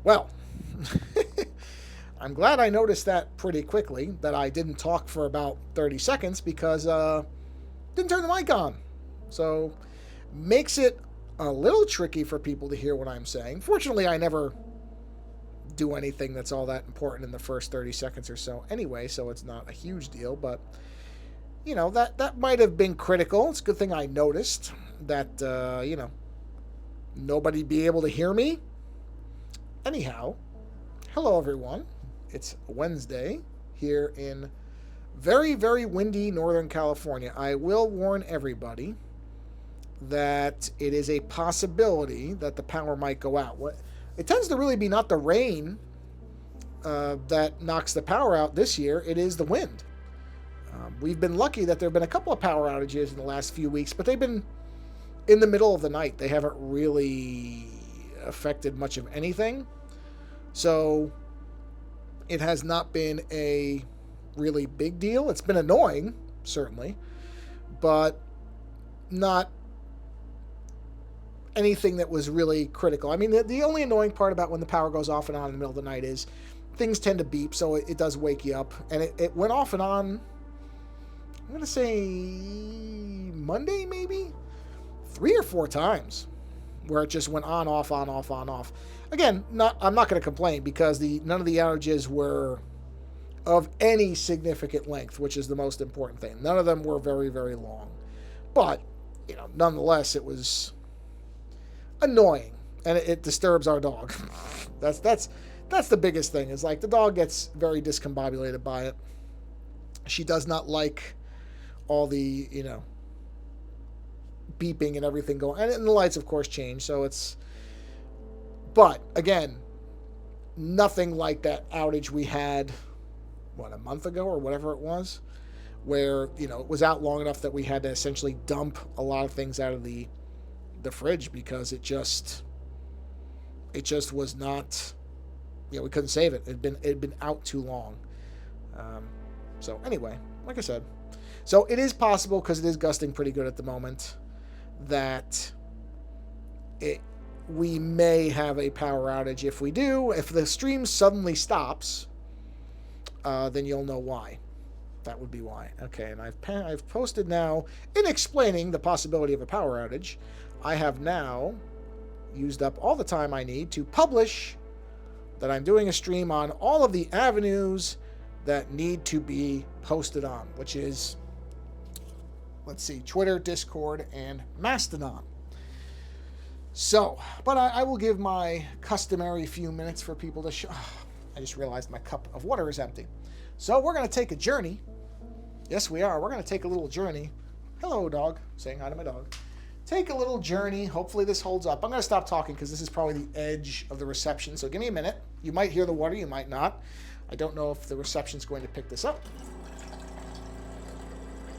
Well, I'm glad I noticed that pretty quickly, that I didn't talk for about 30 seconds because didn't turn the mic on. So makes it a little tricky for people to hear what I'm saying. Fortunately, I never do anything that's all that important in the first 30 seconds or so anyway, so it's not a huge deal, but that might have been critical. It's a good thing I noticed that nobody be able to hear me. Anyhow, hello everyone. It's Wednesday here in very, very windy Northern California. I will warn everybody that it is a possibility that the power might go out. It tends to really be not the rain that knocks the power out this year. It is the wind. We've been lucky that there have been a couple of power outages in the last few weeks, but they've been in the middle of the night. They haven't really affected much of anything. So it has not been a really big deal. It's been annoying, certainly, but not anything that was really critical. I mean, the only annoying part about when the power goes off and on in the middle of the night is things tend to beep, so it does wake you up. And it went off and on, I'm going to say Monday, maybe 3 or 4 times, where it just went on, off, on, off, on, off. Again, I'm not going to complain because none of the outages were of any significant length, which is the most important thing. None of them were very, very long. But, nonetheless, it was annoying, and it disturbs our dog. That's the biggest thing. Is like the dog gets very discombobulated by it. She does not like all the beeping and everything going, and the lights of course change. So it's, but again, nothing like that outage we had a month ago or whatever it was, where it was out long enough that we had to essentially dump a lot of things out of the fridge because it just was not, we couldn't save it. It'd been out too long. So anyway, like I said, so it is possible, because it is gusting pretty good at the moment, that we may have a power outage. If we do, if the stream suddenly stops, then you'll know why. That would be why. Okay, and I've posted now in explaining the possibility of a power outage. I have now used up all the time I need to publish that I'm doing a stream on all of the avenues that need to be posted on, which is, let's see, Twitter, Discord, and Mastodon. So, but I will give my customary few minutes for people to show. I just realized my cup of water is empty. So we're going to take a journey. Yes, we are. We're going to take a little journey. Hello, dog. Saying hi to my dog. Take a little journey. Hopefully this holds up. I'm going to stop talking because this is probably the edge of the reception. So give me a minute. You might hear the water. You might not. I don't know if the reception's going to pick this up.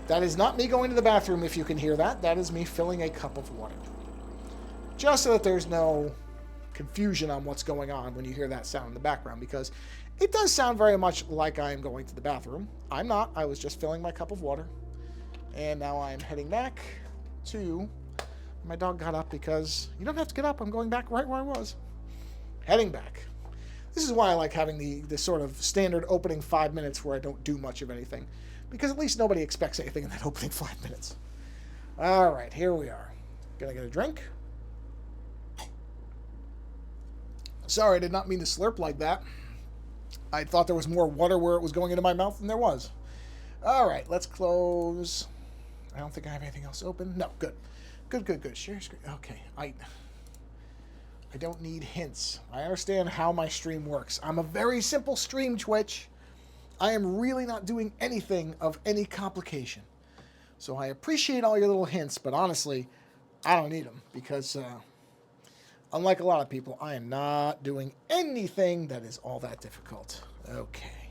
That is not me going to the bathroom, if you can hear that. That is me filling a cup of water. Just so that there's no confusion on what's going on when you hear that sound in the background, because it does sound very much like I am going to the bathroom. I'm not. I was just filling my cup of water. And now I'm heading back to... My dog got up because you don't have to get up. I'm going back right where I was. Heading back. This is why I like having the sort of standard opening 5 minutes where I don't do much of anything, because at least nobody expects anything in that opening 5 minutes. All right, here we are. Gonna get a drink. Sorry, I did not mean to slurp like that. I thought there was more water where it was going into my mouth than there was. All right, let's close. I don't think I have anything else open. No, good. Good. Share screen. Okay, I don't need hints. I understand how my stream works. I'm a very simple stream, Twitch. I am really not doing anything of any complication. So I appreciate all your little hints, but honestly, I don't need them because, unlike a lot of people, I am not doing anything that is all that difficult. Okay,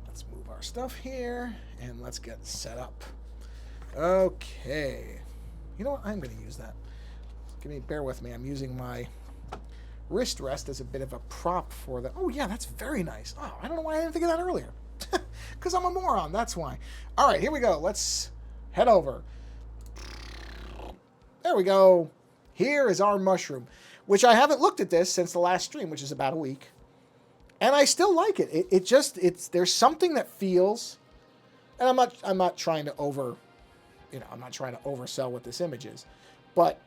let's move our stuff here, and let's get set up. Okay. You know what? I'm going to use that. Bear with me. I'm using my wrist rest as a bit of a prop for the... Oh, yeah, that's very nice. Oh, I don't know why I didn't think of that earlier. Because I'm a moron. That's why. All right, here we go. Let's head over. There we go. Here is our mushroom. which I haven't looked at this since the last stream, which is about a week. And I still like it. There's something that feels, and I'm not trying to I'm not trying to oversell what this image is, but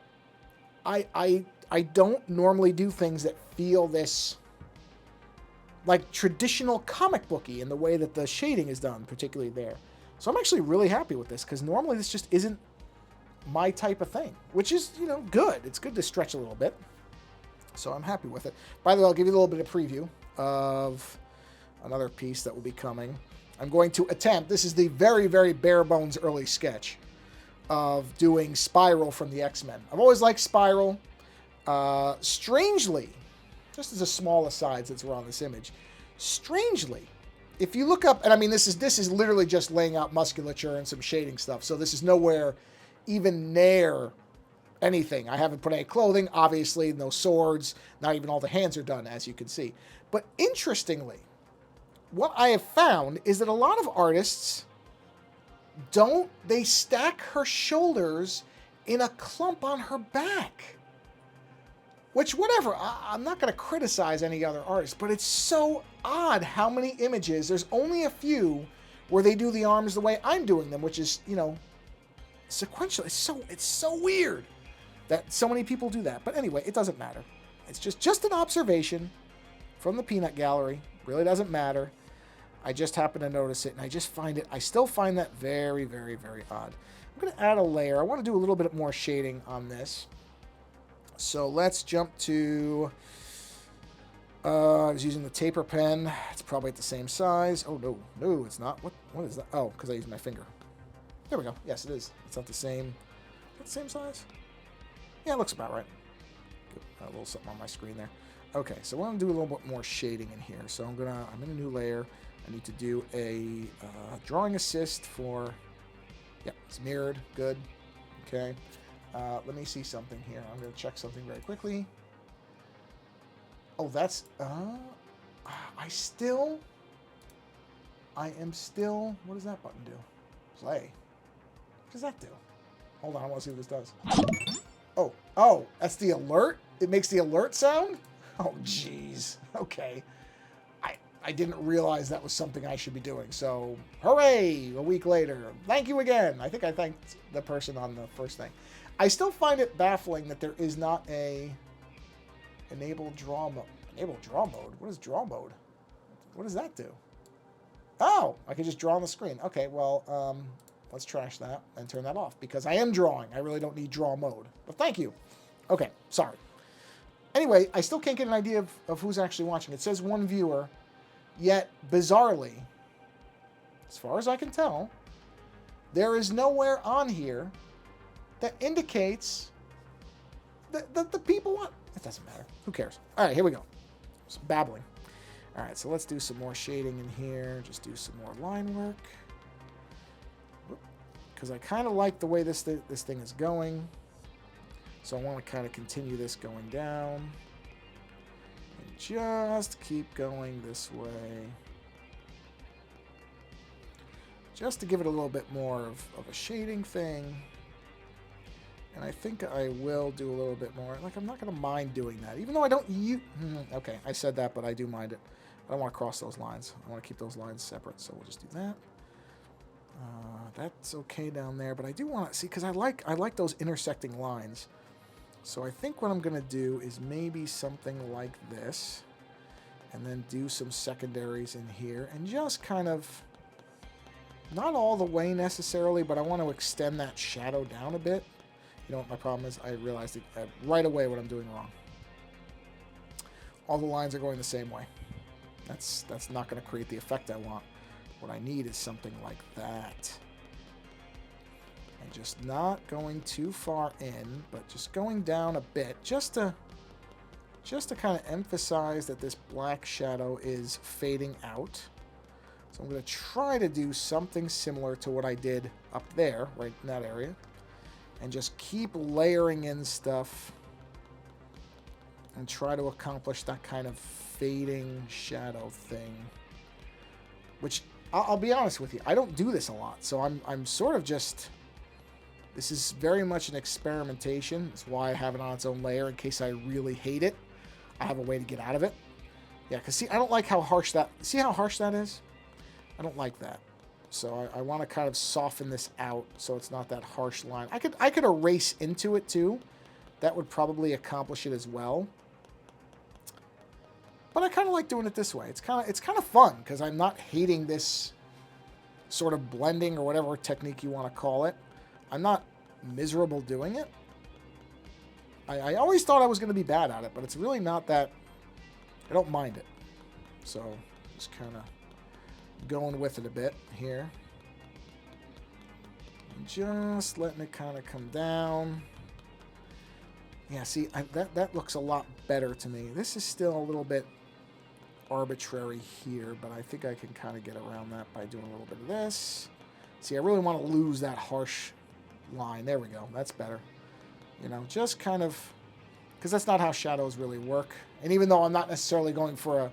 I don't normally do things that feel this like traditional comic booky in the way that the shading is done, particularly there. So I'm actually really happy with this because normally this just isn't my type of thing, which is, good. It's good to stretch a little bit. So I'm happy with it. By the way, I'll give you a little bit of preview of another piece that will be coming. I'm going to attempt, this is the very, very bare bones early sketch of doing Spiral from the X-Men. I've always liked Spiral. Strangely, just as a small aside since we're on this image, strangely, if you look up, and I mean, this is literally just laying out musculature and some shading stuff, so this is nowhere even near anything. I haven't put any clothing, obviously, no swords, not even all the hands are done, as you can see. But interestingly, what I have found is that a lot of artists they stack her shoulders in a clump on her back. Which, whatever, I'm not going to criticize any other artist, but it's so odd how many images, there's only a few where they do the arms the way I'm doing them, which is, sequential. It's so weird that so many people do that. But anyway, it doesn't matter. It's just an observation from the peanut gallery. Really doesn't matter. I just happen to notice it, and I still find that very, very, very odd. I'm going to add a layer. I want to do a little bit more shading on this. So let's jump to, I was using the taper pen. It's probably at the same size. Oh, no, it's not. What is that? Oh, because I used my finger. There we go. Yes, it is. It's not the same. Is it the same size? Yeah, it looks about right. A little something on my screen there. Okay, so we're going to do a little bit more shading in here. So I'm in a new layer. I need to do a drawing assist for, it's mirrored. Good. Okay. Let me see something here. I'm going to check something very quickly. Oh, that's... I am still... What does that button do? Play. What does that do? Hold on, I want to see what this does. Oh, that's the alert? It makes the alert sound? Oh, jeez. Okay. I didn't realize that was something I should be doing. So, hooray! A week later. Thank you again. I think I thanked the person on the first thing. I still find it baffling that there is not a enable draw mode. Enable draw mode? What is draw mode? What does that do? Oh, I can just draw on the screen. Okay, well, let's trash that and turn that off because I am drawing. I really don't need draw mode. But thank you. Okay, sorry. Anyway, I still can't get an idea of who's actually watching. It says one viewer, yet bizarrely, as far as I can tell, there is nowhere on here that indicates that the people want... It doesn't matter. Who cares? All right, here we go. Just babbling. All right, so let's do some more shading in here. Just do some more line work. Because I kind of like the way this thing is going. So I want to kind of continue this going down. And just keep going this way. Just to give it a little bit more of a shading thing. And I think I will do a little bit more. Like, I'm not going to mind doing that. Even though I don't use... Okay, I said that, but I do mind it. I don't want to cross those lines. I want to keep those lines separate, so we'll just do that. That's okay down there, but I do want to... See, because I like those intersecting lines. So I think what I'm going to do is maybe something like this. And then do some secondaries in here. And just kind of... Not all the way necessarily, but I want to extend that shadow down a bit. You know what my problem is? I realized right away what I'm doing wrong. All the lines are going the same way. That's not going to create the effect I want. What I need is something like that. And just not going too far in, but just going down a bit, just to kind of emphasize that this black shadow is fading out. So I'm going to try to do something similar to what I did up there, right in that area. And just keep layering in stuff and try to accomplish that kind of fading shadow thing. Which, I'll be honest with you, I don't do this a lot. So I'm sort of just This is very much an experimentation. That's why I have it on its own layer in case I really hate it. I have a way to get out of it. Yeah, because see, I don't like how harsh that... See how harsh that is? I don't like that. So I want to kind of soften this out so it's not that harsh line. I could erase into it too. That would probably accomplish it as well. But I kind of like doing it this way. It's kind of fun because I'm not hating this sort of blending or whatever technique you want to call it. I'm not miserable doing it. I always thought I was going to be bad at it, but it's really not that. I don't mind it. So just kind of going with it a bit here. Just letting it kind of come down. Yeah, see, that looks a lot better to me. This is still a little bit arbitrary here, but I think I can kind of get around that by doing a little bit of this. See, I really want to lose that harsh line. There we go. That's better. You know, just kind of... Because that's not how shadows really work. And even though I'm not necessarily going for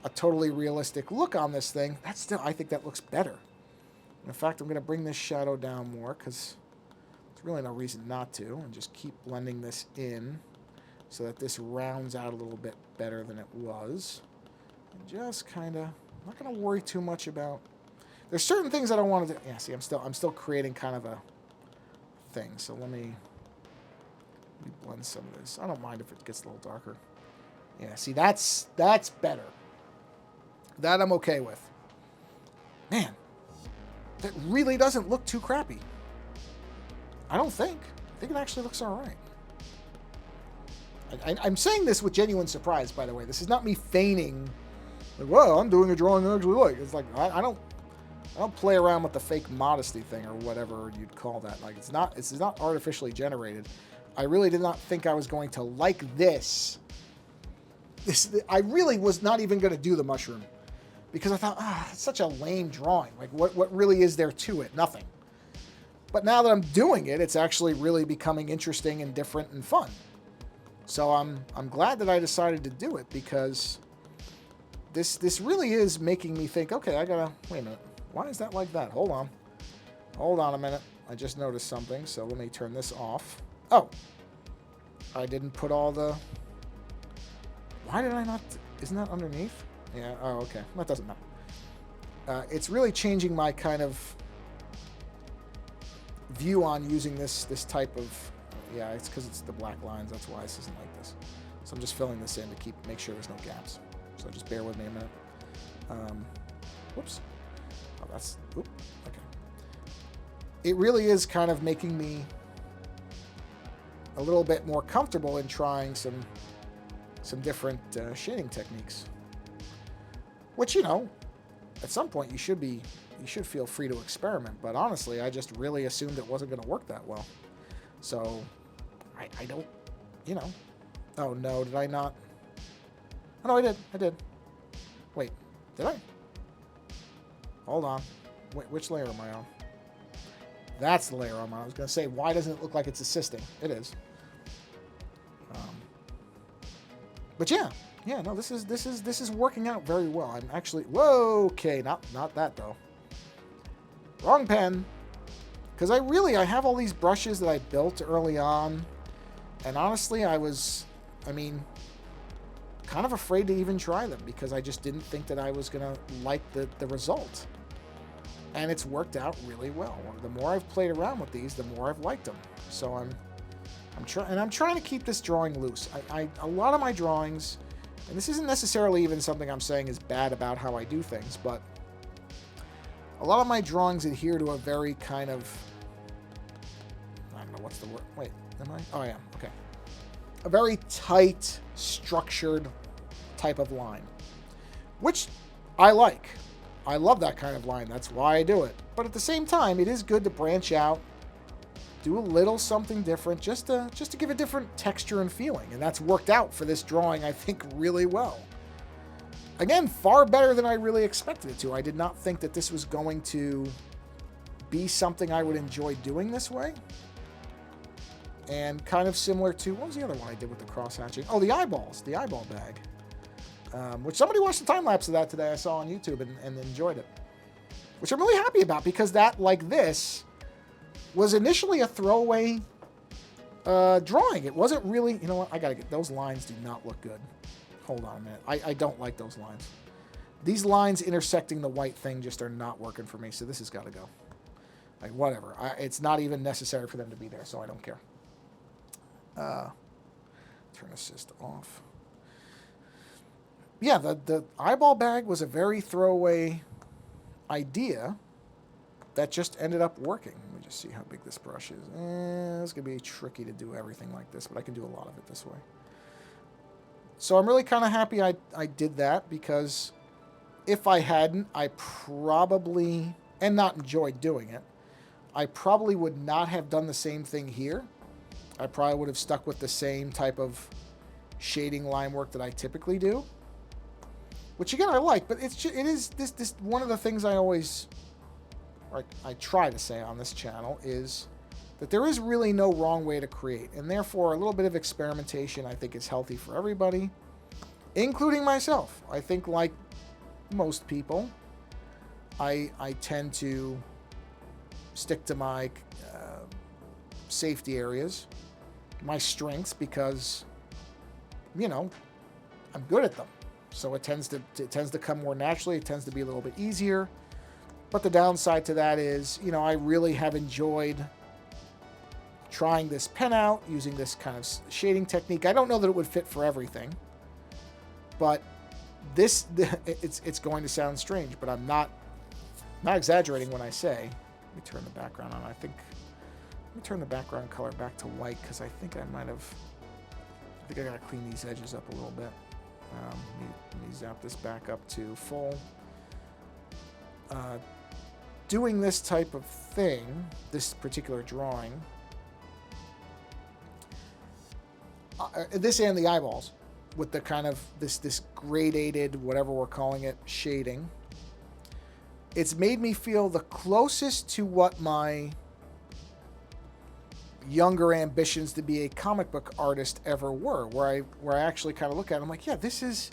a totally realistic look on this thing, that's still... I think that looks better. In fact, I'm going to bring this shadow down more because there's really no reason not to. And just keep blending this in so that this rounds out a little bit better than it was. And just kind of... I'm not going to worry too much about... There's certain things I don't want to do. Yeah, see, I'm still creating kind of a thing. So let me blend some of this. I don't mind if it gets a little darker. Yeah, see, that's better. That I'm okay with. Man, that really doesn't look too crappy. I don't think. I think it actually looks all right. I'm saying this with genuine surprise, by the way. This is not me feigning. Like, well, I'm doing a drawing I actually like. It's like I don't play around with the fake modesty thing or whatever you'd call that. Like it's not artificially generated. I really did not think I was going to like this. I really was not even going to do the mushroom because I thought, it's such a lame drawing. Like what really is there to it? Nothing. But now that I'm doing it, it's actually really becoming interesting and different and fun. So I'm glad that I decided to do it because this really is making me think, okay, I gotta wait a minute. Why is that like that? Hold on. Hold on a minute. I just noticed something, so let me turn this off. Oh. I didn't put all the... Why did I not... Isn't that underneath? Yeah, oh, okay. That doesn't matter. It's really changing my kind of view on using this type of... Yeah, it's because it's the black lines. That's why this isn't like this. So I'm just filling this in to make sure there's no gaps. So just bear with me a minute. Whoops. Oh, that's... Oop, okay. It really is kind of making me a little bit more comfortable in trying some different shading techniques. Which, you know, at some point you should feel free to experiment. But honestly, I just really assumed it wasn't going to work that well. So, I don't, you know. Oh, no, did I not? Oh, no, I did. I did. Wait, did I? Hold on. Which layer am I on? That's the layer I'm on. I was going to say, why doesn't it look like it's assisting? It is. But yeah, no, this is working out very well. I'm actually, whoa, okay, not that though. Wrong pen. Because I have all these brushes that I built early on, and honestly, I mean, kind of afraid to even try them because I just didn't think that I was gonna like the result. And it's worked out really well. The more I've played around with these, the more I've liked them. So I'm trying to keep this drawing loose. A lot of my drawings, and this isn't necessarily even something I'm saying is bad about how I do things, but a lot of my drawings adhere to a very kind of, I don't know what's the word. Wait, am I? Oh, I am. Okay. A very tight, structured type of line, which I like. I love that kind of line. That's why I do it. But at the same time, it is good to branch out, do a little something different, just to give a different texture and feeling. And that's worked out for this drawing, I think, really well. Again, far better than I really expected it to. I did not think that this was going to be something I would enjoy doing this way. And kind of similar to, what was the other one I did with the cross-hatching? Oh, the eyeballs, the eyeball bag. Which somebody watched the time-lapse of that today I saw on YouTube and enjoyed it. Which I'm really happy about because that, like this, was initially a throwaway drawing. It wasn't really, you know what, I gotta get, those lines do not look good. Hold on a minute. I don't like those lines. These lines intersecting the white thing just are not working for me, so this has got to go. Like, whatever. It's not even necessary for them to be there, so I don't care. Turn assist off. Yeah, the eyeball bag was a very throwaway idea that just ended up working. Let me just see how big this brush is. It's going to be tricky to do everything like this, but I can do a lot of it this way. So I'm really kind of happy I did that, because if I hadn't, I probably, and not enjoyed doing it, I probably would not have done the same thing here. I probably would have stuck with the same type of shading line work that I typically do. Which again, I like, but it is this one of the things I always, or I try to say on this channel, is that there is really no wrong way to create. And therefore, a little bit of experimentation I think is healthy for everybody, including myself. I think, like most people, I tend to stick to my safety areas, my strengths, because, you know, I'm good at them. So it tends to come more naturally. It tends to be a little bit easier. But the downside to that is, you know, I really have enjoyed trying this pen out, using this kind of shading technique. I don't know that it would fit for everything, but it's going to sound strange, but I'm not exaggerating when I say. Let me turn the background on. Let me turn the background color back to white, because I think I gotta clean these edges up a little bit. Let me zap this back up to full. Doing this type of thing, this particular drawing, this and the eyeballs, with the kind of this gradated, whatever we're calling it, shading, it's made me feel the closest to what my younger ambitions to be a comic book artist ever were, where I actually kind of look at it, I'm like, yeah, this is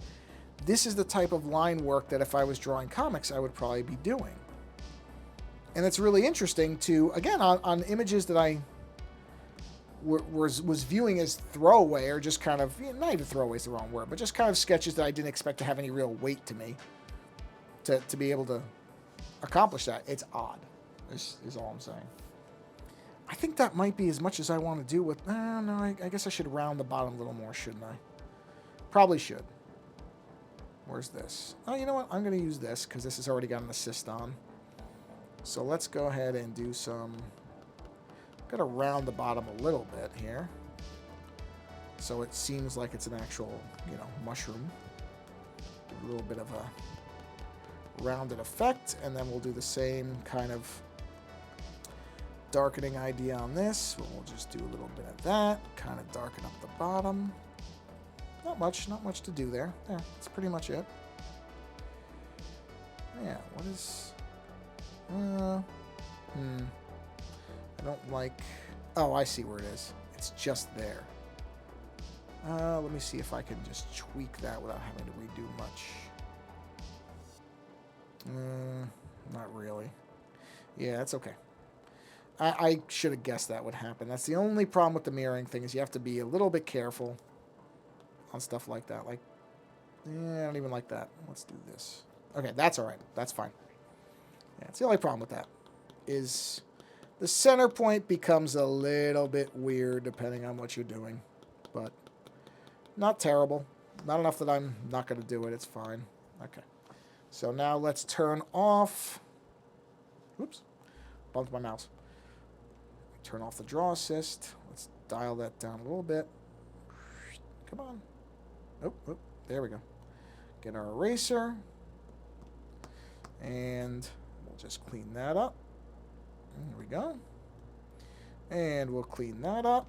the type of line work that if I was drawing comics, I would probably be doing. And it's really interesting to, again, on images that I was viewing as throwaway, or just kind of, not even throwaway is the wrong word, but just kind of sketches that I didn't expect to have any real weight to me, to be able to accomplish that. It's odd, is all I'm saying. I think that might be as much as I want to do with... no, I guess I should round the bottom a little more, shouldn't I? Probably should. Where's this? Oh, you know what? I'm going to use this, because this has already got an assist on. So let's go ahead and do some... I'm going to round the bottom a little bit here, so it seems like it's an actual, you know, mushroom. Give a little bit of a rounded effect, and then we'll do the same kind of darkening idea on this. We'll just do a little bit of that, kind of darken up the bottom. Not much to do there. Yeah, that's pretty much it. Yeah, what is... I don't like... Oh, I see where it is. It's just there. Let me see if I can just tweak that without having to redo much. Not really. Yeah, that's okay. I should have guessed that would happen. That's the only problem with the mirroring thing, is you have to be a little bit careful on stuff like that. Like, I don't even like that. Let's do this. Okay, that's all right. That's fine. Yeah, it's the only problem with that, is the center point becomes a little bit weird depending on what you're doing. But not terrible. Not enough that I'm not going to do it. It's fine. Okay. So now let's turn off... Oops. Bumped my mouse. Turn off the draw assist. Let's dial that down a little bit. Come on. Oh, there we go. Get our eraser. And we'll just clean that up. There we go. And we'll clean that up.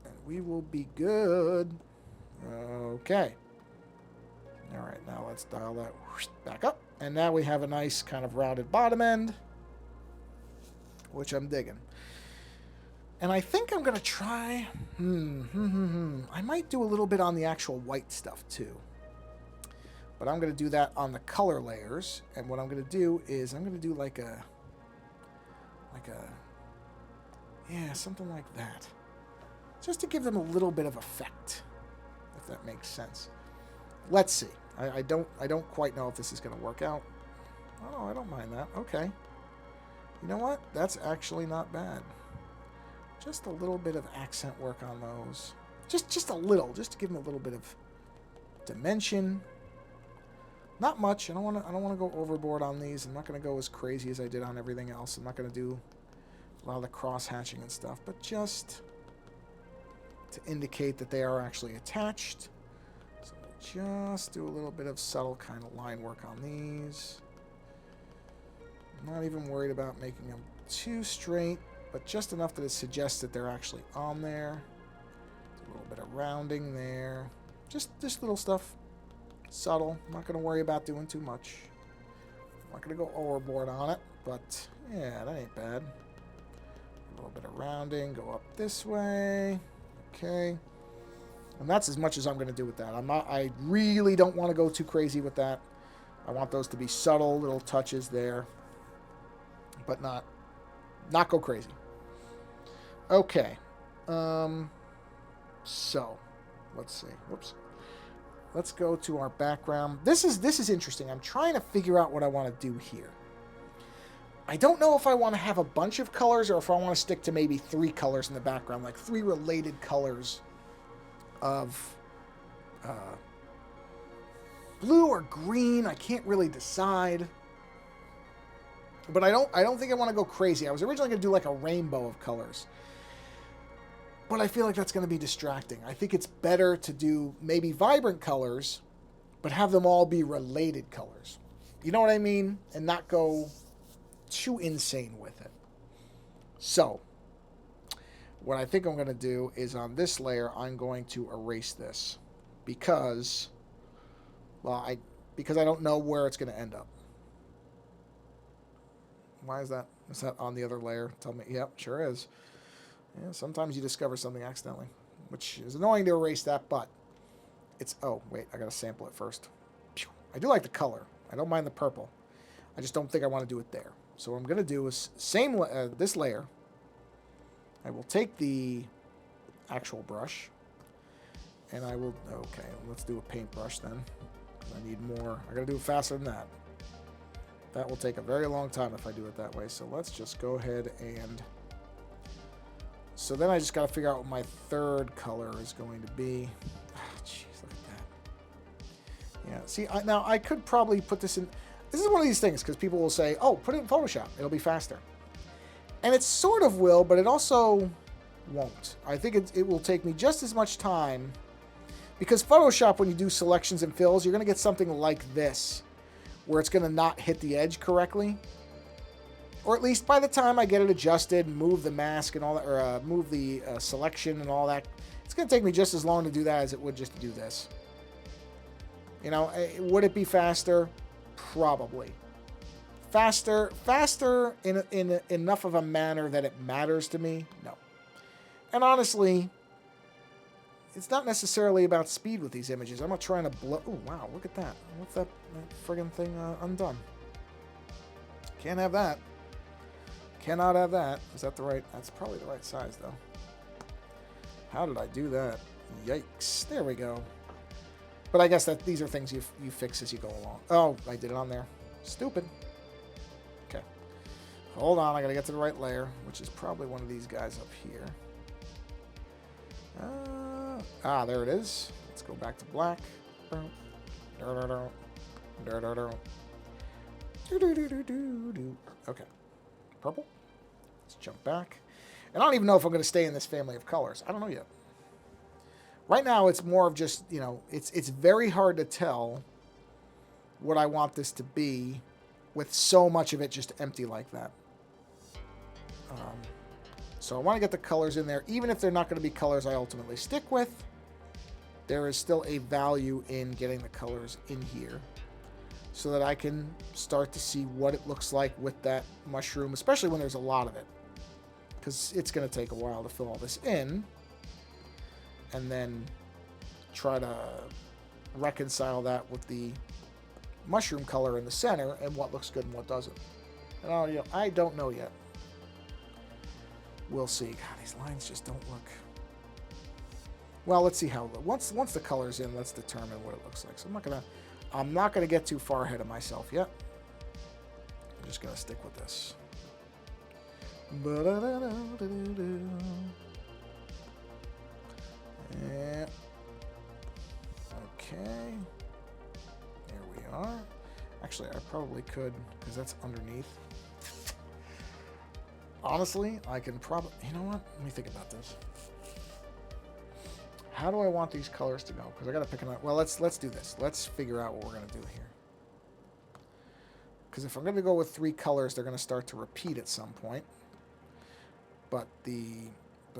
And we will be good. Okay. All right, now let's dial that back up. And now we have a nice kind of rounded bottom end, which I'm digging. And I think I'm going to try... I might do a little bit on the actual white stuff, too. But I'm going to do that on the color layers. And what I'm going to do is I'm going to do like a Yeah, something like that. Just to give them a little bit of effect, if that makes sense. Let's see. I don't quite know if this is going to work out. Oh, I don't mind that. Okay. You know what? That's actually not bad. Just a little bit of accent work on those. Just a little, just to give them a little bit of dimension. Not much. I don't want to go overboard on these. I'm not going to go as crazy as I did on everything else. I'm not going to do a lot of the cross hatching and stuff, but just to indicate that they are actually attached. So just do a little bit of subtle kind of line work on these. I'm not even worried about making them too straight, but just enough that it suggests that they're actually on there. A little bit of rounding there. Just this little stuff. Subtle. I'm not going to worry about doing too much. I'm not going to go overboard on it, but yeah, that ain't bad. A little bit of rounding. Go up this way. Okay. And that's as much as I'm going to do with that. I really don't want to go too crazy with that. I want those to be subtle little touches there, but not go crazy. Okay. So, let's see. Whoops. Let's go to our background. This is interesting. I'm trying to figure out what I want to do here. I don't know if I want to have a bunch of colors or if I want to stick to maybe 3 colors in the background, like 3 related colors of blue or green. I can't really decide. But I don't think I want to go crazy. I was originally going to do like a rainbow of colors. But I feel like that's going to be distracting. I think it's better to do maybe vibrant colors, but have them all be related colors. You know what I mean? And not go too insane with it. So, what I think I'm going to do is on this layer, I'm going to erase this. Because, well, because I don't know where it's going to end up. Why is that? Is that on the other layer? Tell me. Yep, sure is. Yeah, sometimes you discover something accidentally, which is annoying to erase that, but it's... Oh, wait, I got to sample it first. I do like the color. I don't mind the purple. I just don't think I want to do it there. So what I'm going to do is this layer. I will take the actual brush, and I will... Okay, let's do a paintbrush then. I need more. I got to do it faster than that. That will take a very long time if I do it that way. So let's just go ahead and... So then I just got to figure out what my third color is going to be. Jeez, look at that. Yeah, see, now I could probably put this in... This is one of these things, because people will say, oh, put it in Photoshop. It'll be faster. And it sort of will, but it also won't. I think it will take me just as much time. Because Photoshop, when you do selections and fills, you're going to get something like this, where it's going to not hit the edge correctly. Or at least by the time I get it adjusted, move the mask and all that, or move the selection and all that, it's going to take me just as long to do that as it would just to do this. You know, would it be faster? Probably. Faster in enough of a manner that it matters to me? No. And honestly, it's not necessarily about speed with these images. I'm not trying to blow... Oh, wow, look at that. What's that friggin' thing undone? Can't have that. Cannot have that. Is that the right... That's probably the right size, though. How did I do that? Yikes. There we go. But I guess that these are things you fix as you go along. Oh, I did it on there. Stupid. Okay. Hold on. I got to get to the right layer, which is probably one of these guys up here. There it is. Let's go back to black. Okay. Purple. Let's jump back. And I don't even know if I'm going to stay in this family of colors. I don't know yet. Right now, it's more of just, you know, it's very hard to tell what I want this to be with so much of it just empty like that. So I want to get the colors in there. Even if they're not going to be colors I ultimately stick with, there is still a value in getting the colors in here so that I can start to see what it looks like with that mushroom, especially when there's a lot of it. Because it's going to take a while to fill all this in. And then try to reconcile that with the mushroom color in the center and what looks good and what doesn't. And I don't know yet. We'll see. God, these lines just don't look... Well, let's see how... Once the color's in, let's determine what it looks like. So I'm not gonna get too far ahead of myself yet. I'm just gonna stick with this. Yeah. Okay. There we are. Actually, I probably could, because that's underneath. Honestly, I can probably... You know what? Let me think about this. How do I want these colors to go? Because I got to pick them out. Well, let's do this. Let's figure out what we're going to do here. Because if I'm going to go with 3 colors, they're going to start to repeat at some point. But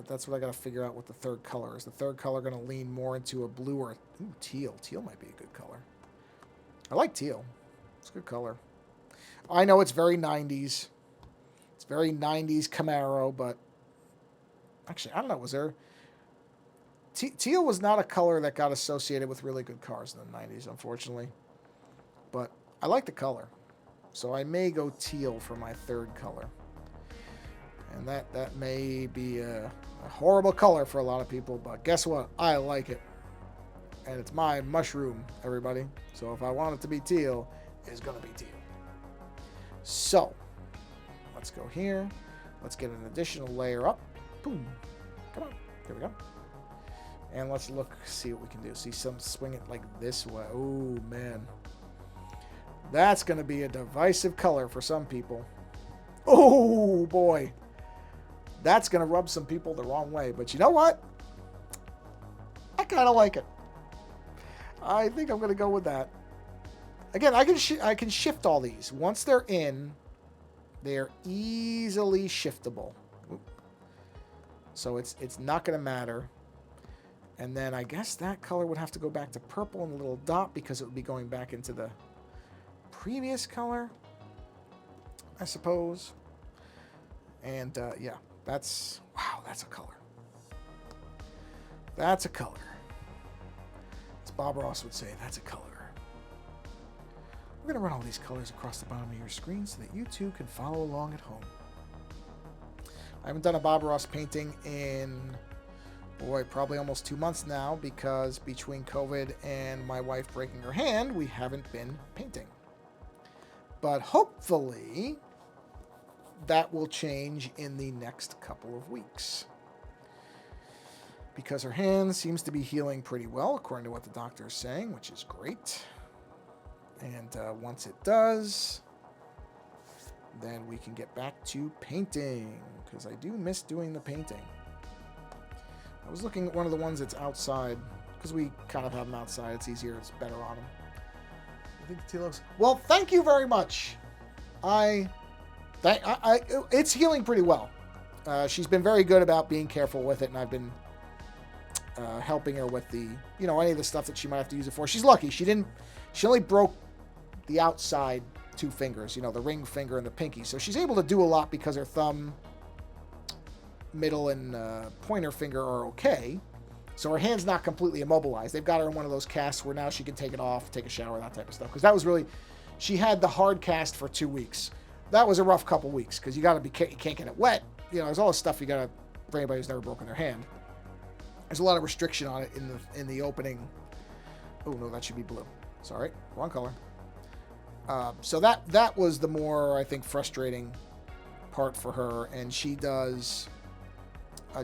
that's what I got to figure out what the third color is. The third color going to lean more into a blue or... Ooh, teal. Teal might be a good color. I like teal. It's a good color. I know it's very 90s. It's very 90s Camaro, but... Actually, I don't know. Was there... Teal was not a color that got associated with really good cars in the 90s, unfortunately. But I like the color. So I may go teal for my third color. And that may be a horrible color for a lot of people, but guess what? I like it. And it's my mushroom, everybody. So if I want it to be teal, it's going to be teal. So, let's go here. Let's get an additional layer up. Boom. Come on. There we go. And let's look, see what we can do. See some swing it like this way. Oh, man. That's going to be a divisive color for some people. Oh, boy. That's going to rub some people the wrong way. But you know what? I kind of like it. I think I'm going to go with that. Again, I can shift all these. Once they're in, they're easily shiftable. So it's not going to matter. And then I guess that color would have to go back to purple and a little dot because it would be going back into the previous color, I suppose. And yeah, wow, that's a color. That's a color. As Bob Ross would say, that's a color. We're going to run all these colors across the bottom of your screen so that you too can follow along at home. I haven't done a Bob Ross painting in... Boy, probably almost 2 months now, because between COVID and my wife breaking her hand, we haven't been painting. But hopefully, that will change in the next couple of weeks. Because her hand seems to be healing pretty well, according to what the doctor is saying, which is great. And once it does, then we can get back to painting, because I do miss doing the painting. I was looking at one of the ones that's outside, because we kind of have them outside. It's easier. It's better on them. I think Tilo's... Well, thank you very much. It's healing pretty well. She's been very good about being careful with it, and I've been helping her with the, any of the stuff that she might have to use it for. She's lucky. She only broke the outside 2 fingers, the ring finger and the pinky. So she's able to do a lot because her thumb, middle, and pointer finger are okay. So her hand's not completely immobilized. They've got her in one of those casts where now she can take it off, take a shower, that type of stuff. Because that was really... She had the hard cast for 2 weeks. That was a rough couple weeks because you can't get it wet. There's all this stuff you got to... For anybody who's never broken their hand. There's a lot of restriction on it in the opening. Oh, no, that should be blue. Sorry, wrong color. So that was the more, I think, frustrating part for her. And she does...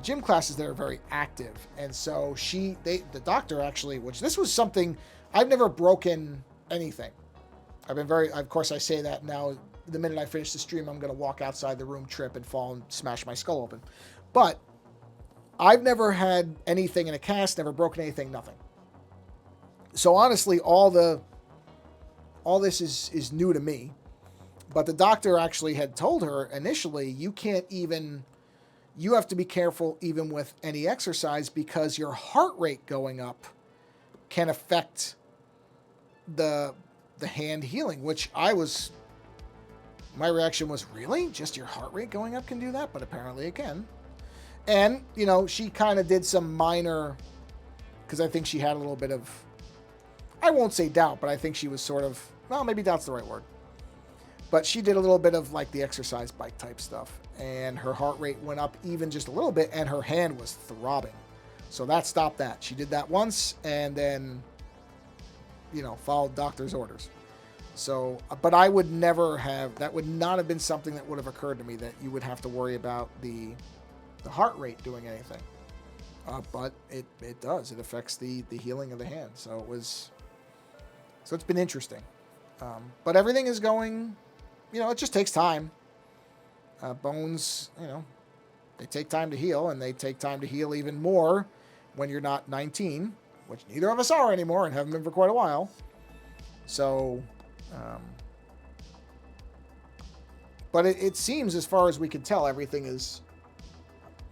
gym classes that are very active, and so the doctor actually, which this was something, I've never broken anything. Of course I say that now, the minute I finish the stream, I'm going to walk outside the room, trip, and fall and smash my skull open. But I've never had anything in a cast, never broken anything, nothing. So honestly, all this is new to me. But the doctor actually had told her initially, you have to be careful even with any exercise because your heart rate going up can affect the hand healing, which my reaction was, really? Just your heart rate going up can do that? But apparently it can. And, she kind of did some minor, because I think she had a little bit of, I won't say doubt, but I think she was sort of, well, maybe doubt's the right word. But she did a little bit of like the exercise bike type stuff, and her heart rate went up even just a little bit, and her hand was throbbing. So that stopped that. She did that once, and then, followed doctor's orders. So, but I would never have, that would not have been something that would have occurred to me, that you would have to worry about the heart rate doing anything. But it does. It affects the healing of the hand. So it's been interesting. But everything is going, it just takes time. Bones, they take time to heal, and they take time to heal even more when you're not 19, which neither of us are anymore and haven't been for quite a while. So, but it seems, as far as we can tell, everything is,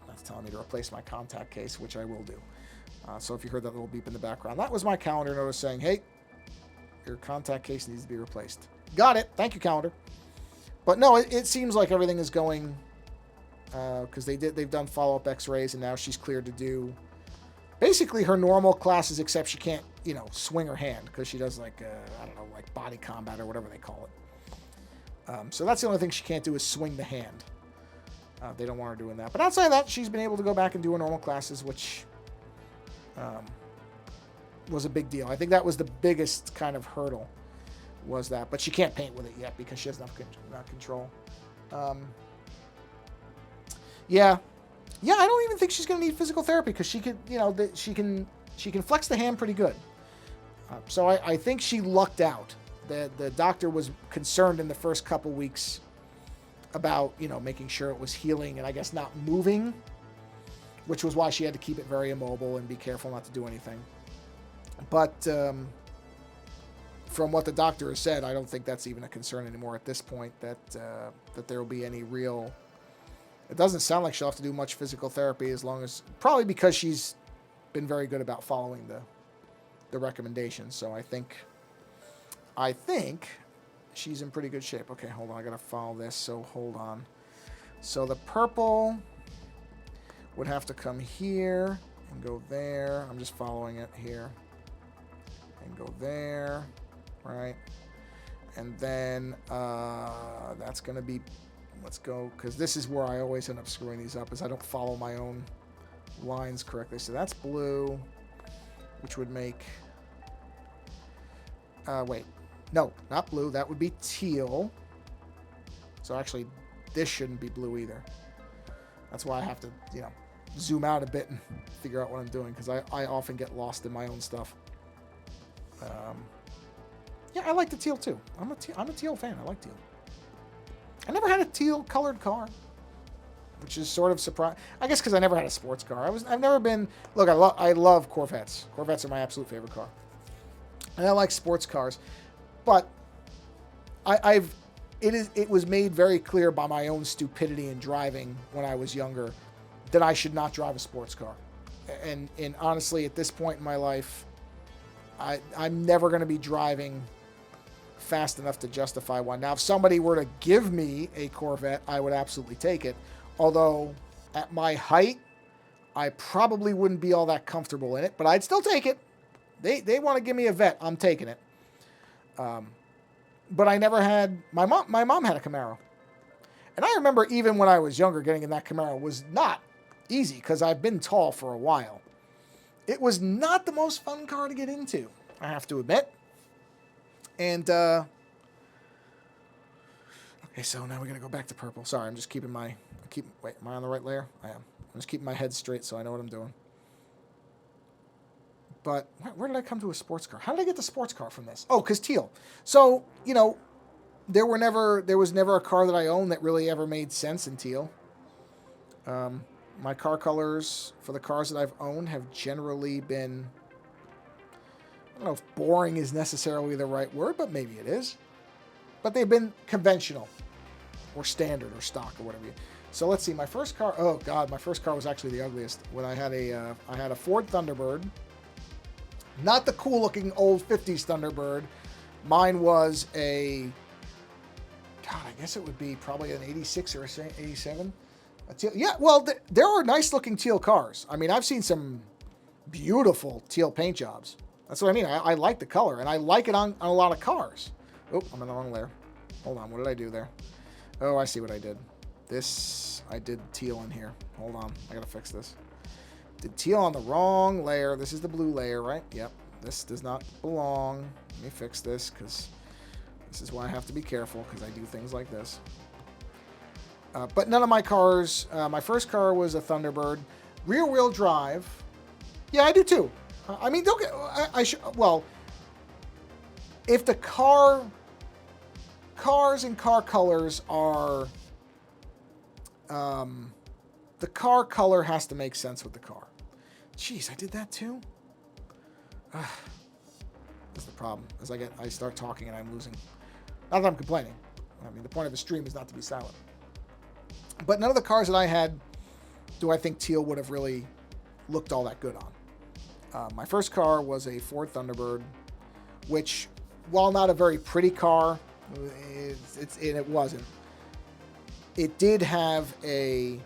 that's telling me to replace my contact case, which I will do. So if you heard that little beep in the background, that was my calendar notice saying, hey, your contact case needs to be replaced. Got it. Thank you, calendar. But no, it seems like everything is going, because they've done follow-up x-rays, and now she's cleared to do basically her normal classes, except she can't, swing her hand, because she does like body combat or whatever they call it. So that's the only thing she can't do, is swing the hand. They don't want her doing that. But outside of that, she's been able to go back and do her normal classes, which was a big deal. I think that was the biggest kind of hurdle, was that. But she can't paint with it yet because she doesn't have control. Yeah, I don't even think she's going to need physical therapy, because she could, she can flex the hand pretty good. So I think she lucked out. The doctor was concerned in the first couple weeks about, making sure it was healing and I guess not moving, which was why she had to keep it very immobile and be careful not to do anything. But from what the doctor has said, I don't think that's even a concern anymore at this point, that there will be any real... It doesn't sound like she'll have to do much physical therapy, as long as... Probably because she's been very good about following the recommendations. So I think she's in pretty good shape. Okay, hold on. I got to follow this, so hold on. So the purple would have to come here and go there. I'm just following it here. And go there, right? And then that's going to be... Let's go, because this is where I always end up screwing these up, is I don't follow my own lines correctly. So that's blue, which would make... wait. No, not blue. That would be teal. So actually, this shouldn't be blue either. That's why I have to, zoom out a bit and figure out what I'm doing, because I often get lost in my own stuff. Yeah, I like the teal too. I'm a teal fan. I like teal. I never had a teal-colored car, which is sort of surprising. I guess because I never had a sports car. I've never been... Look, I love Corvettes. Corvettes are my absolute favorite car. And I like sports cars. But it was made very clear by my own stupidity in driving when I was younger that I should not drive a sports car. And honestly, at this point in my life, I'm never going to be driving fast enough to justify one. Now, if somebody were to give me a Corvette, I would absolutely take it. Although, at my height, I probably wouldn't be all that comfortable in it, but I'd still take it. They want to give me a Vet, I'm taking it. But I never had... My mom had a Camaro. And I remember even when I was younger, getting in that Camaro was not easy, because I've been tall for a while. It was not the most fun car to get into, I have to admit. And, okay, so now we're going to go back to purple. Sorry, I'm just keeping wait, am I on the right layer? I am. I'm just keeping my head straight so I know what I'm doing. But where did I come to a sports car? How did I get the sports car from this? Oh, because teal. So, there was never a car that I owned that really ever made sense in teal. My car colors for the cars that I've owned have generally been... I don't know if boring is necessarily the right word, but maybe it is. But they've been conventional, or standard, or stock, or whatever. So let's see. My first car. Oh God, my first car was actually the ugliest. When I had a Ford Thunderbird, not the cool-looking old '50s Thunderbird. Mine was a... God, I guess it would be probably an '86 or '87. Yeah, well, there are nice-looking teal cars. I mean, I've seen some beautiful teal paint jobs. That's what I mean. I like the color, and I like it on a lot of cars. Oh, I'm in the wrong layer. Hold on, what did I do there? Oh, I see what I did. I did teal in here. Hold on, I gotta fix this. Did teal on the wrong layer. This is the blue layer, right? Yep. This does not belong. Let me fix this, because this is why I have to be careful, because I do things like this. But none of my cars, my first car was a Thunderbird. Rear-wheel drive. Yeah, I do too. I mean, don't get, I should, well, if the cars and car colors are, the car color has to make sense with the car. Jeez, I did that too? That's the problem. As I start talking and I'm losing. Not that I'm complaining. I mean, the point of the stream is not to be silent. But none of the cars that I had do I think teal would have really looked all that good on. My first car was a Ford Thunderbird, which, while not a very pretty car, it wasn't. It did have it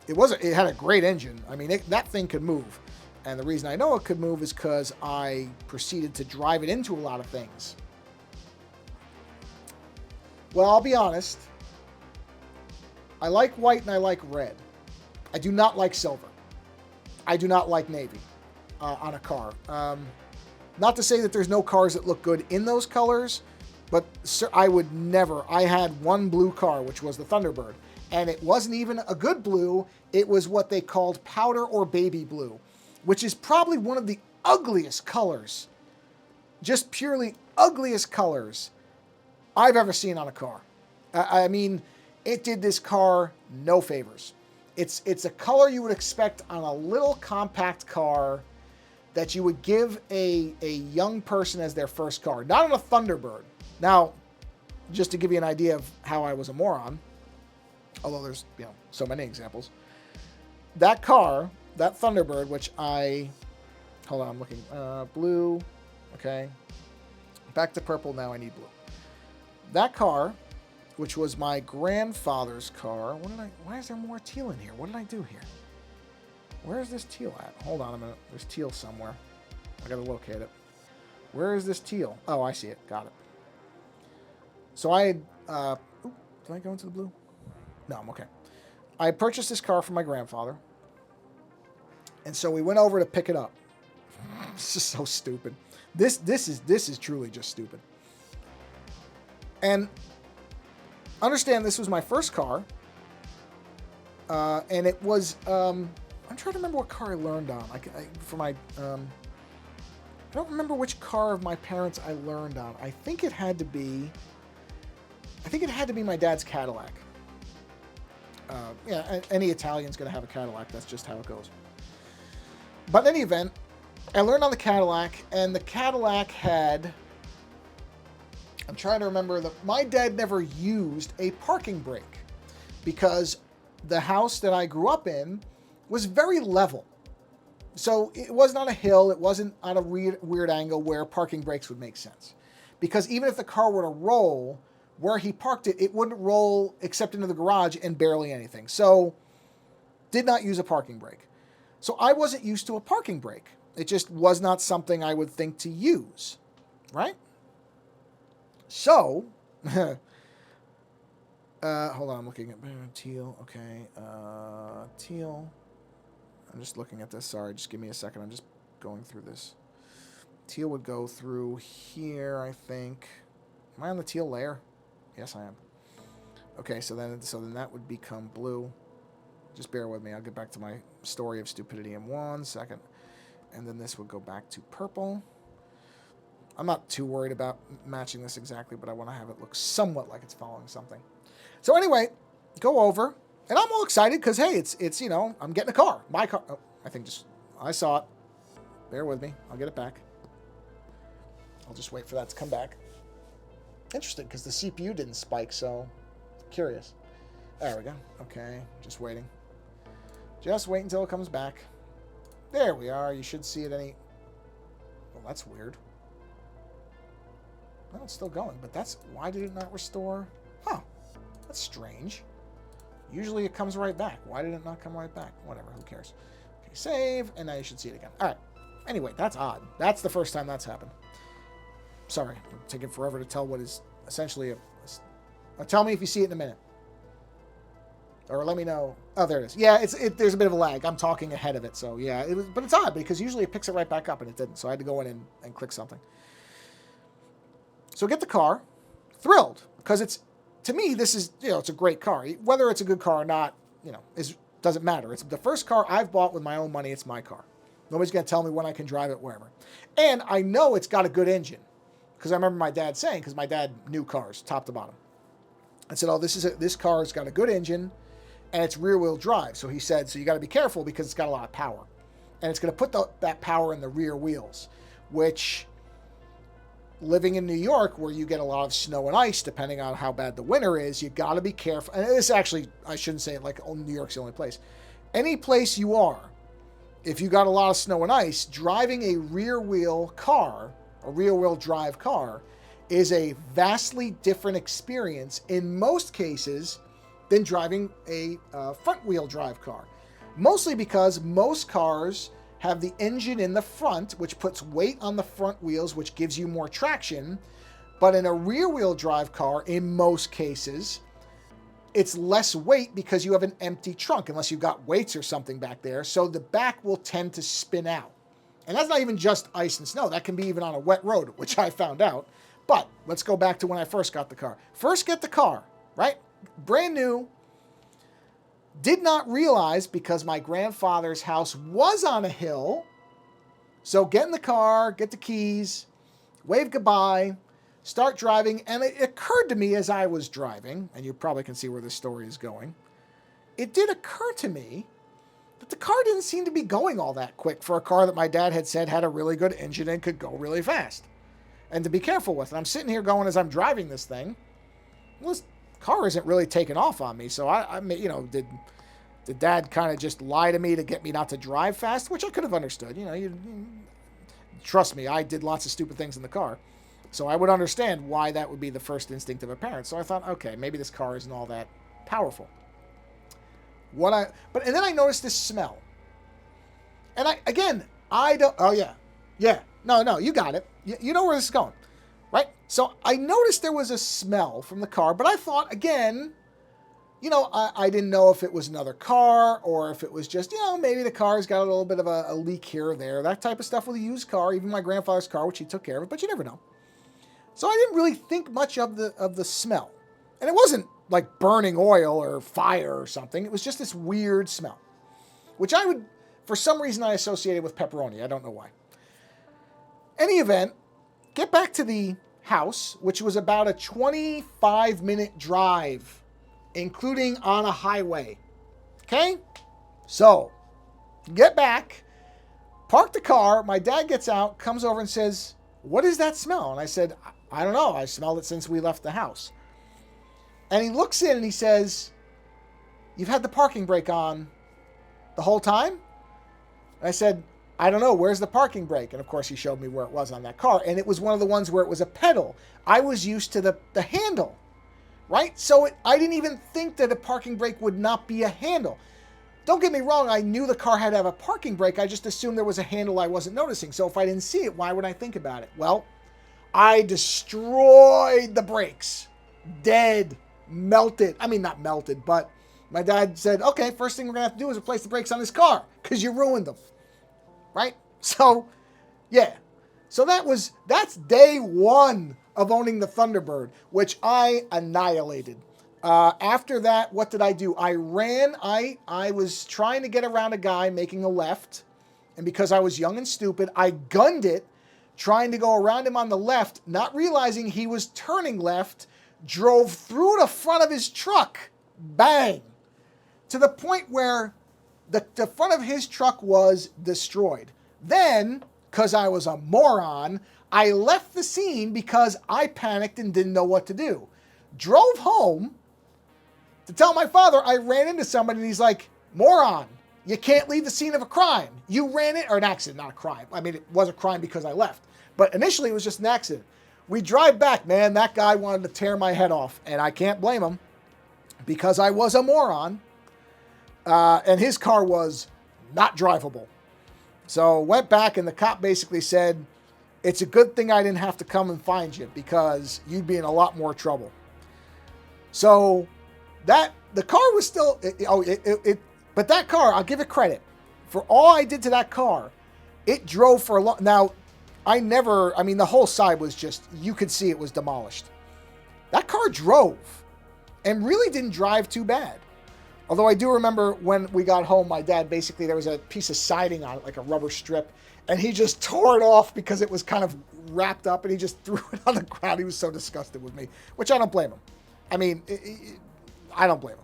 had a great engine. I mean, that thing could move. And the reason I know it could move is because I proceeded to drive it into a lot of things. Well, I'll be honest. I like white and I like red. I do not like silver. I do not like navy on a car. Not to say that there's no cars that look good in those colors, but I would never. I had one blue car, which was the Thunderbird. And it wasn't even a good blue. It was what they called powder or baby blue, which is probably one of the ugliest colors, just purely ugliest colors I've ever seen on a car. I mean, it did this car no favors. It's a color you would expect on a little compact car that you would give a young person as their first car, not on a Thunderbird. Now, just to give you an idea of how I was a moron, although there's, so many examples. That car, that Thunderbird, which hold on, I'm looking, blue, okay. Back to purple, now I need blue. That car, which was my grandfather's car, why is there more teal in here? What did I do here? Where is this teal at? Hold on a minute, there's teal somewhere. I gotta locate it. Where is this teal? Oh, I see it, got it. So I had, did I go into the blue? No, I'm okay. I purchased this car for my grandfather. And so we went over to pick it up. This is so stupid. This is truly just stupid. And understand this was my first car. And it was, I'm trying to remember what car I learned on. I don't remember which car of my parents I learned on. I think it had to be my dad's Cadillac. Any Italian's going to have a Cadillac. That's just how it goes. But in any event, I learned on the Cadillac, and the Cadillac had... I'm trying to remember my dad never used a parking brake because the house that I grew up in was very level. So it wasn't on a hill. It wasn't on a weird angle where parking brakes would make sense. Because even if the car were to roll... where he parked it, it wouldn't roll except into the garage and barely anything. So, did not use a parking brake. So, I wasn't used to a parking brake. It just was not something I would think to use, right? So, hold on, I'm looking at teal, okay, teal. I'm just looking at this, sorry, just give me a second, I'm just going through this. Teal would go through here, I think. Am I on the teal layer? Yes, I am. Okay, so then that would become blue. Just bear with me. I'll get back to my story of stupidity in 1 second. And then this would go back to purple. I'm not too worried about matching this exactly, but I want to have it look somewhat like it's following something. So anyway, go over. And I'm all excited because, hey, it's I'm getting a car. My car. Oh, I saw it. Bear with me. I'll get it back. I'll just wait for that to come back. Interesting, because the CPU didn't spike, so curious. There we go. Okay, just waiting. Just wait until it comes back. There we are. You should see it any... Well, that's weird. Well, it's still going, but that's... Why did it not restore? Huh. That's strange. Usually it comes right back. Why did it not come right back? Whatever, who cares? Okay, save, and now you should see it again. All right. Anyway, that's odd. That's the first time that's happened. Sorry, I'm taking forever to tell what is essentially Tell me if you see it in a minute. Or let me know. Oh, there it is. Yeah, there's a bit of a lag. I'm talking ahead of it, so yeah. But it's odd because usually it picks it right back up, and it didn't. So I had to go in and click something. So get the car. Thrilled. Because to me, this is, it's a great car. Whether it's a good car or not, doesn't matter. It's the first car I've bought with my own money. It's my car. Nobody's going to tell me when I can drive it, wherever. And I know it's got a good engine. Because I remember my dad saying, because my dad knew cars, top to bottom. I said, this car's got a good engine, and it's rear-wheel drive. So he said, so you got to be careful because it's got a lot of power. And it's going to put that power in the rear wheels, which, living in New York, where you get a lot of snow and ice, depending on how bad the winter is, you got to be careful. And this actually, I shouldn't say it like New York's the only place. Any place you are, if you got a lot of snow and ice, driving a rear-wheel drive car, is a vastly different experience in most cases than driving a front-wheel drive car. Mostly because most cars have the engine in the front, which puts weight on the front wheels, which gives you more traction. But in a rear-wheel drive car, in most cases, it's less weight because you have an empty trunk, unless you've got weights or something back there. So the back will tend to spin out. And that's not even just ice and snow. That can be even on a wet road, which I found out. But let's go back to when I first got the car. First get the car, right? Brand new. Did not realize, because my grandfather's house was on a hill. So get in the car, get the keys, wave goodbye, start driving. And it occurred to me as I was driving, and you probably can see where this story is going. It did occur to me that the car didn't seem to be going all that quick for a car that my dad had said had a really good engine and could go really fast. And to be careful with. And I'm sitting here going as I'm driving this thing, well, this car isn't really taking off on me. So did Dad kind of just lie to me to get me not to drive fast? Which I could have understood. Trust me, I did lots of stupid things in the car. So I would understand why that would be the first instinct of a parent. So I thought, okay, maybe this car isn't all that powerful. And then I noticed this smell. And no, you got it. You know where this is going, right? So I noticed there was a smell from the car, but I thought, again, I didn't know if it was another car or if it was just, maybe the car's got a little bit of a leak here or there, that type of stuff with a used car, even my grandfather's car, which he took care of, but you never know. So I didn't really think much of the smell. And it wasn't like burning oil or fire or something. It was just this weird smell, which for some reason I associated with pepperoni. I don't know why. Any event, get back to the house, which was about a 25-minute drive, including on a highway. Okay? So, get back, park the car. My dad gets out, comes over and says, "What is that smell?" And I said, "I don't know. I smelled it since we left the house." And he looks in and he says, "You've had the parking brake on the whole time?" And I said, "I don't know. Where's the parking brake?" And of course he showed me where it was on that car. And it was one of the ones where it was a pedal. I was used to the handle, right? So I didn't even think that a parking brake would not be a handle. Don't get me wrong. I knew the car had to have a parking brake. I just assumed there was a handle I wasn't noticing. So if I didn't see it, why would I think about it? Well, I destroyed the brakes. Dead. Melted. I mean, not melted, but my dad said, "Okay, first thing we're going to have to do is replace the brakes on this car because you ruined them." Right? So, yeah. So that's day one of owning the Thunderbird, which I annihilated. After that, what did I do? I ran. I was trying to get around a guy making a left, and because I was young and stupid, I gunned it, trying to go around him on the left, not realizing he was turning left, drove through the front of his truck. Bang. To the point where the front of his truck was destroyed. Then, because I was a moron, I left the scene because I panicked and didn't know what to do. Drove home to tell my father I ran into somebody, and he's like, "Moron, you can't leave the scene of a crime. You ran it," or an accident, not a crime. I mean, it was a crime because I left. But initially it was just an accident. We drive back, man, that guy wanted to tear my head off, and I can't blame him because I was a moron. And his car was not drivable. So went back, and the cop basically said, "It's a good thing I didn't have to come and find you because you'd be in a lot more trouble." So the car was still, but that car, I'll give it credit. For all I did to that car, it drove for a long, now, the whole side was just, you could see it was demolished. That car drove and really didn't drive too bad. Although I do remember when we got home, my dad basically, there was a piece of siding on it, like a rubber strip, and he just tore it off because it was kind of wrapped up, and he just threw it on the ground. He was so disgusted with me, which I don't blame him. I mean, I don't blame him.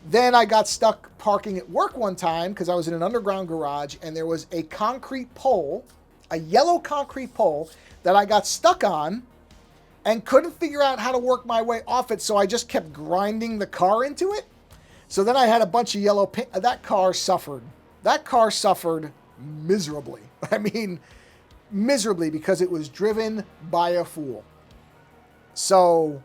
Then I got stuck parking at work one time because I was in an underground garage, and there was a concrete pole, a yellow concrete pole that I got stuck on and couldn't figure out how to work my way off it, so I just kept grinding the car into it. So then I had a bunch of yellow paint. That car suffered. That car suffered miserably. I mean, miserably, because it was driven by a fool. So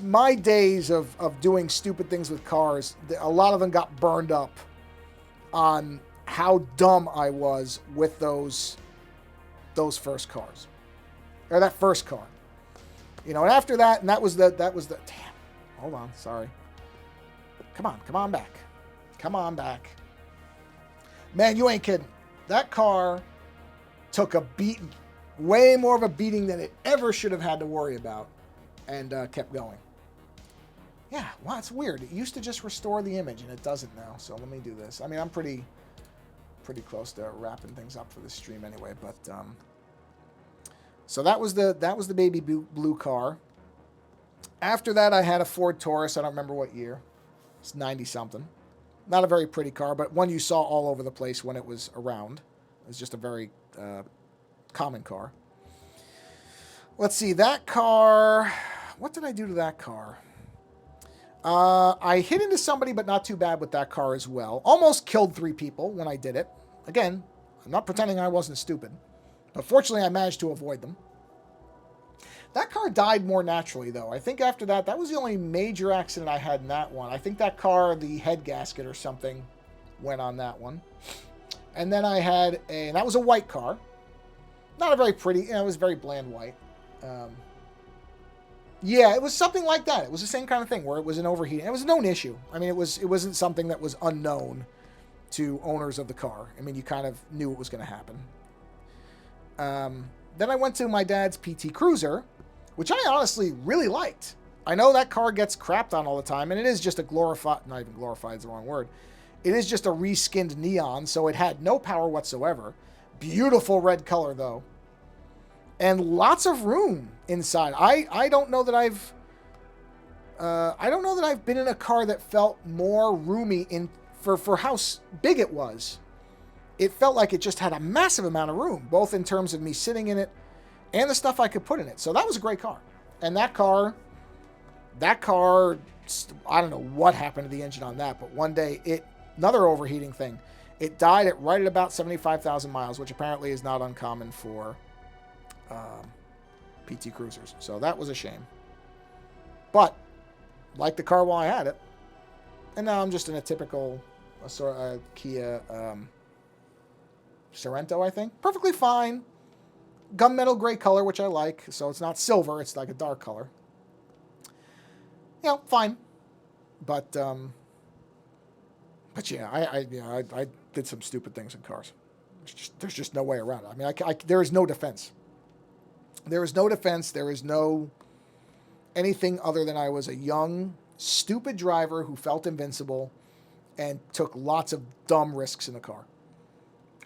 my days of doing stupid things with cars, a lot of them got burned up on how dumb I was with those first cars. Or that first car. You know, and after that, and that was the, damn, hold on, sorry. Come on back. Come on back. Man, you ain't kidding. That car took a beating, way more of a beating than it ever should have had to worry about, and kept going. Yeah, wow, it's weird. It used to just restore the image, and it doesn't now. So let me do this. I mean, I'm pretty close to wrapping things up for this stream anyway. But so that was the baby blue car. After that, I had a Ford Taurus. I don't remember what year. It's 90-something. Not a very pretty car, but one you saw all over the place when it was around. It was just a very common car. Let's see, that car... What did I do to that car? I hit into somebody, but not too bad with that car as well. Almost killed 3 people when I did it. Again, I'm not pretending I wasn't stupid. But fortunately, I managed to avoid them. That car died more naturally, though. I think after that, that was the only major accident I had in that one. I think that car, the head gasket or something, went on that one. And then I had and that was a white car. Not a very pretty, it was very bland white. Yeah, it was something like that. It was the same kind of thing where it was an overheating. It was a known issue. I mean, it wasn't something that was unknown to owners of the car. I mean, you kind of knew it was going to happen. Then I went to my dad's PT Cruiser, which I honestly really liked. I know that car gets crapped on all the time, and it is just a glorified, not even glorified is the wrong word. It is just a reskinned neon, so it had no power whatsoever. Beautiful red color, though. And lots of room inside. I don't know that I've been in a car that felt more roomy for how big it was. It felt like it just had a massive amount of room, both in terms of me sitting in it and the stuff I could put in it. So that was a great car. And that car, I don't know what happened to the engine on that, but one day another overheating thing. It died right at about 75,000 miles, which apparently is not uncommon for PT Cruisers. So that was a shame. But, liked the car while I had it. And now I'm just in a typical Kia Sorento, I think. Perfectly fine. Gunmetal gray color, which I like. So it's not silver, it's like a dark color. You know, fine. But yeah, I did some stupid things in cars. There's just no way around it. I mean, there is no defense. There is no defense. There is no anything other than I was a young, stupid driver who felt invincible and took lots of dumb risks in the car.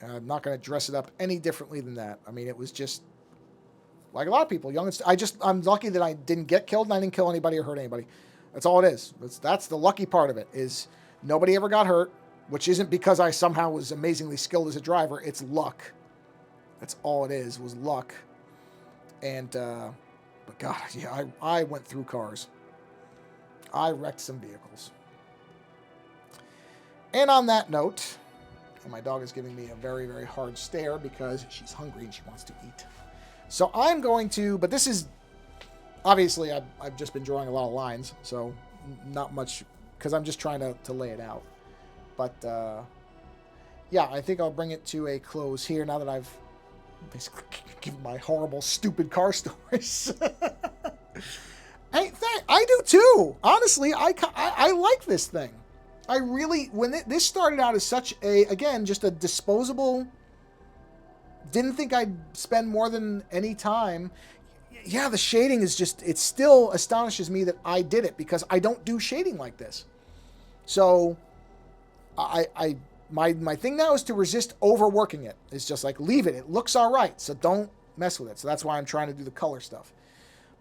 I'm not going to dress it up any differently than that. I mean, it was just like a lot of people, young. I'm lucky that I didn't get killed and I didn't kill anybody or hurt anybody. That's all it is. That's the lucky part of it, is nobody ever got hurt, which isn't because I somehow was amazingly skilled as a driver. It's luck. That's all it is, was luck. And, but God, yeah, I went through cars. I wrecked some vehicles. And on that note, and my dog is giving me a very, very hard stare because she's hungry and she wants to eat. So I'm going to, but this is, obviously I've just been drawing a lot of lines, so not much, because I'm just trying to lay it out. But, yeah, I think I'll bring it to a close here now that I've basically given my horrible, stupid car stories. Hey, I do too. Honestly, I like this thing. I really, this started out as such a, again, just a disposable, didn't think I'd spend more than any time. Yeah, the shading is just, it still astonishes me that I did it because I don't do shading like this. So my thing now is to resist overworking it. It's just like, leave it. It looks all right. So don't mess with it. So that's why I'm trying to do the color stuff.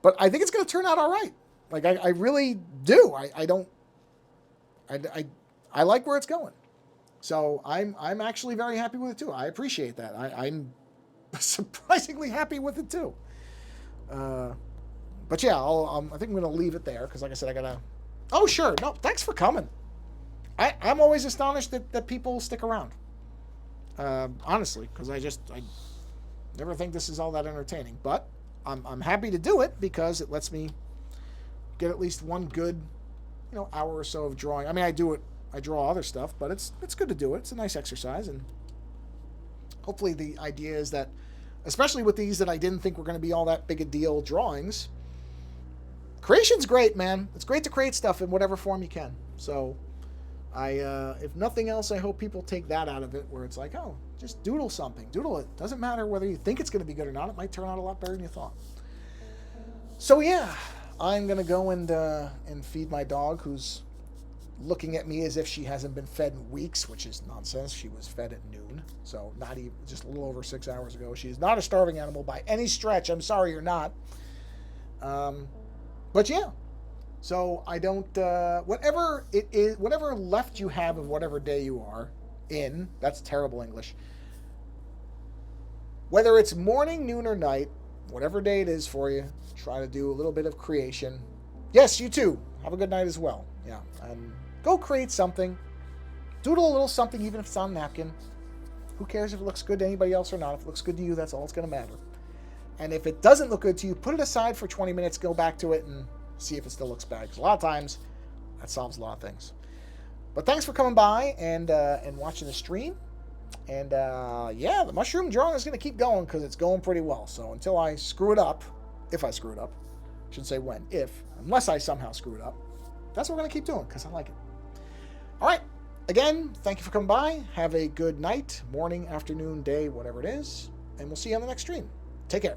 But I think it's going to turn out all right. Like, I really do. I like where it's going. So I'm actually very happy with it too. I appreciate that. I'm surprisingly happy with it too. But yeah, I think I'm going to leave it there because, like I said, I got to... Oh, sure. No, thanks for coming. I'm always astonished that people stick around. Honestly, because I never think this is all that entertaining. But I'm happy to do it because it lets me get at least one good, hour or so of drawing. I mean, I draw other stuff, but it's good to do it. It's a nice exercise, and hopefully the idea is that, especially with these that I didn't think were going to be all that big a deal drawings, creation's great, man. It's great to create stuff in whatever form you can. So if nothing else, I hope people take that out of it, where it's like, oh, just doodle something. Doodle it. Doesn't matter whether you think it's going to be good or not. It might turn out a lot better than you thought. So yeah, I'm going to go and feed my dog, who's looking at me as if she hasn't been fed in weeks, which is nonsense. She was fed at noon, so not even, just a little over 6 hours ago. She is not a starving animal by any stretch. I'm sorry you're not. But yeah, so I don't, whatever it is, whatever left you have of whatever day you are in, that's terrible English. Whether it's morning, noon, or night, whatever day it is for you, try to do a little bit of creation. Yes, you too. Have a good night as well. Yeah, and go create something. Doodle a little something, even if it's on a napkin. Who cares if it looks good to anybody else or not? If it looks good to you, that's all that's going to matter. And if it doesn't look good to you, put it aside for 20 minutes, go back to it, and see if it still looks bad. Because a lot of times, that solves a lot of things. But thanks for coming by and watching the stream. And yeah, the mushroom drawing is going to keep going because it's going pretty well. So until I screw it up, if I screw it up, I shouldn't say when, unless I somehow screw it up, that's what we're going to keep doing because I like it. All right. Again, thank you for coming by. Have a good night, morning, afternoon, day, whatever it is. And we'll see you on the next stream. Take care.